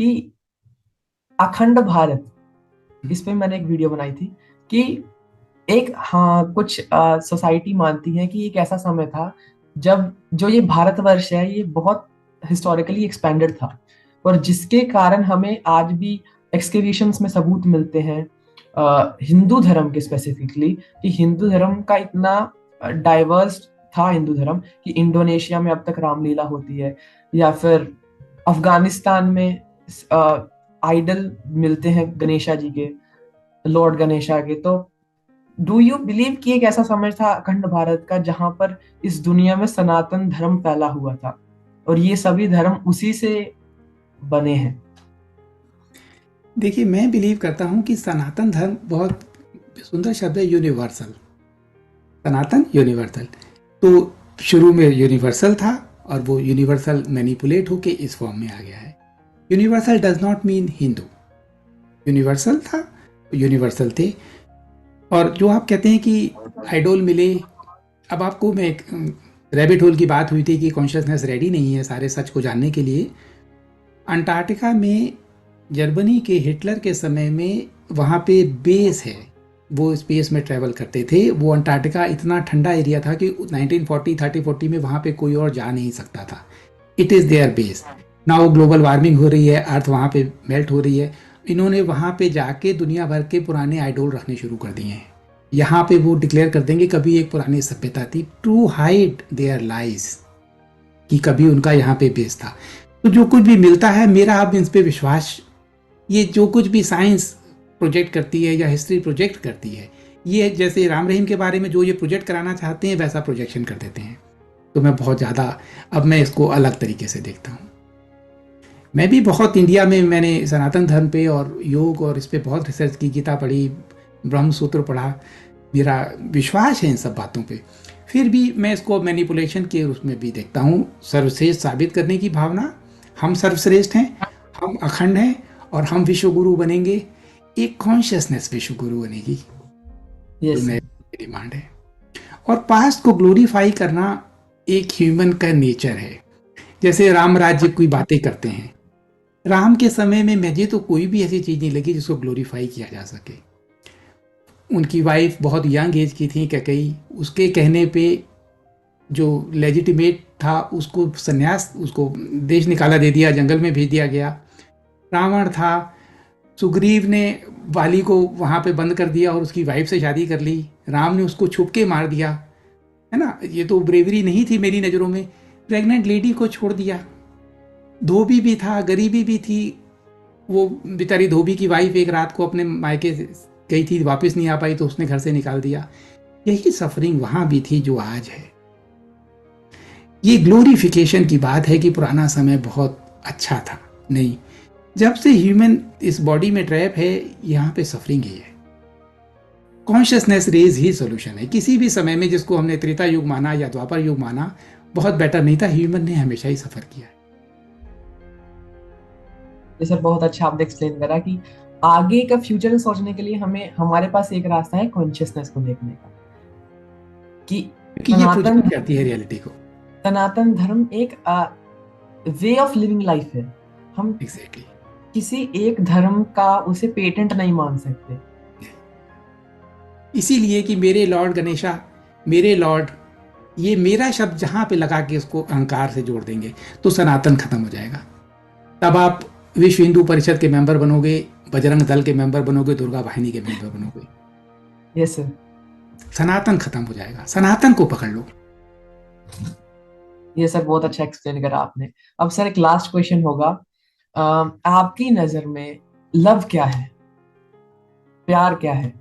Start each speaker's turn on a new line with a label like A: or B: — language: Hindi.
A: कि अखंड भारत, इस पे मैंने एक वीडियो बनाई थी कि एक, हाँ, कुछ सोसाइटी मानती है कि एक ऐसा समय था जब जो ये भारतवर्ष है ये बहुत हिस्टोरिकली एक्सपेंडेड था, और जिसके कारण हमें आज भी एक्सकेवेशंस में सबूत मिलते हैं हिंदू धर्म के स्पेसिफिकली, कि हिंदू धर्म का इतना डाइवर्स था हिंदू धर्म कि इंडोनेशिया में अब तक रामलीला होती है, या फिर अफगानिस्तान में आइडल मिलते हैं गणेशा जी के, लॉर्ड गणेशा के। तो डू यू बिलीव कि एक ऐसा समय था अखंड भारत का जहां पर इस दुनिया में सनातन धर्म फैला हुआ था, और ये सभी धर्म उसी से बने हैं?
B: देखिए, मैं बिलीव करता हूँ कि सनातन धर्म बहुत सुंदर शब्द है, यूनिवर्सल। सनातन यूनिवर्सल, तो शुरू में यूनिवर्सल था और वो यूनिवर्सल मैनिपुलेट होके इस फॉर्म में आ गया है। Universal does not mean Hindu. Universal था, यूनिवर्सल थे। और जो आप कहते हैं कि आइडोल मिले, अब आपको मैं एक रैबिट होल की बात हुई थी कि कॉन्शियसनेस रेडी नहीं है सारे सच को जानने के लिए। अंटार्कटिका में जर्मनी के हिटलर के समय में वहाँ पे बेस है, वो स्पेस में ट्रैवल करते थे। वो अंटार्कटिका इतना ठंडा एरिया था कि 1940 में वहाँ पे कोई और जा नहीं सकता था। It is there base. ना वो ग्लोबल वार्मिंग हो रही है, अर्थ वहाँ पे मेल्ट हो रही है, इन्होंने वहाँ पे जाके दुनिया भर के पुराने आइडोल रखने शुरू कर दिए हैं। यहाँ पे वो डिक्लेयर कर देंगे कभी एक पुरानी सभ्यता थी, टू हाइड देयर लाइज, कि कभी उनका यहाँ पे बेस था। तो जो कुछ भी मिलता है, मेरा अब इस पे विश्वास, ये जो कुछ भी साइंस प्रोजेक्ट करती है या हिस्ट्री प्रोजेक्ट करती है, ये जैसे राम रहीम के बारे में जो ये प्रोजेक्ट कराना चाहते हैं वैसा प्रोजेक्शन कर देते हैं। तो मैं बहुत ज़्यादा, अब मैं इसको अलग तरीके से देखता हूँ। मैं भी बहुत इंडिया में मैंने सनातन धर्म पे और योग और इस पे बहुत रिसर्च की, गीता पढ़ी, ब्रह्म सूत्र पढ़ा, मेरा विश्वास है इन सब बातों पे। फिर भी मैं इसको मैनिपुलेशन के उसमें भी देखता हूँ, सर्वश्रेष्ठ साबित करने की भावना। हम सर्वश्रेष्ठ हैं, हम अखंड हैं और हम विश्व गुरु बनेंगे। एक कॉन्शियसनेस विश्व गुरु बनेगी, जो
A: यस।
B: मेरी डिमांड है। और पास्ट को ग्लोरीफाई करना एक ह्यूमन का नेचर है। जैसे राम राज्य की बातें करते हैं, राम के समय में मुझे तो कोई भी ऐसी चीज नहीं लगी जिसको ग्लोरीफाई किया जा सके। उनकी वाइफ बहुत यंग एज की थी कैकेयी, उसके कहने पे जो लेजिटिमेट था उसको संन्यास, उसको देश निकाला दे दिया, जंगल में भेज दिया गया। रावण था, सुग्रीव ने वाली को वहां पे बंद कर दिया और उसकी वाइफ से शादी कर ली, राम ने उसको छुप के मार दिया, है ना। ये तो ब्रेवरी नहीं थी मेरी नज़रों में। प्रेग्नेंट लेडी को छोड़ दिया। धोबी भी था, गरीबी भी थी। वो बेचारी धोबी की वाइफ एक रात को अपने मायके गई थी, वापस नहीं आ पाई तो उसने घर से निकाल दिया। यही सफरिंग वहां भी थी जो आज है। ये ग्लोरिफिकेशन की बात है कि पुराना समय बहुत अच्छा था, नहीं। जब से ह्यूमन इस बॉडी में ट्रैप है, यहाँ पे सफरिंग ही है। कॉन्शियसनेस रेज ही सोल्यूशन है। किसी भी समय में जिसको हमने त्रेता युग माना या द्वापर युग माना, बहुत बेटर नहीं था। ह्यूमन ने हमेशा ही सफर किया है।
A: ये सर बहुत अच्छा आपने एक्सप्लेन करा कि आगे का फ्यूचर सोचने के लिए हमें, हमारे पास एक रास्ता है कॉन्शियसनेस को देखने का, कि
B: क्योंकि ये
A: सनातन
B: प्रोजेक्ट करती है रियलिटी को।
A: सनातन धर्म एक वे ऑफ लिविंग लाइफ है। हम
B: एग्जैक्टली।
A: किसी एक धर्म का उसे पेटेंट नहीं मान सकते।
B: इसीलिए कि मेरे लॉर्ड गणेशा, मेरे लॉर्ड, ये मेरा शब्द जहां पे लगा के उसको अहंकार से जोड़ देंगे तो सनातन खत्म हो जाएगा। तब आप विश्व हिंदू परिषद के मेंबर बनोगे, बजरंग दल के मेंबर बनोगे, दुर्गा वाहिनी के मेंबर बनोगे।
A: Yes sir.
B: सनातन खत्म हो जाएगा। सनातन को पकड़ लो।
A: ये सर बहुत अच्छा एक्सप्लेन करा आपने। अब सर एक लास्ट क्वेश्चन होगा, आपकी नजर में लव क्या है, प्यार क्या है?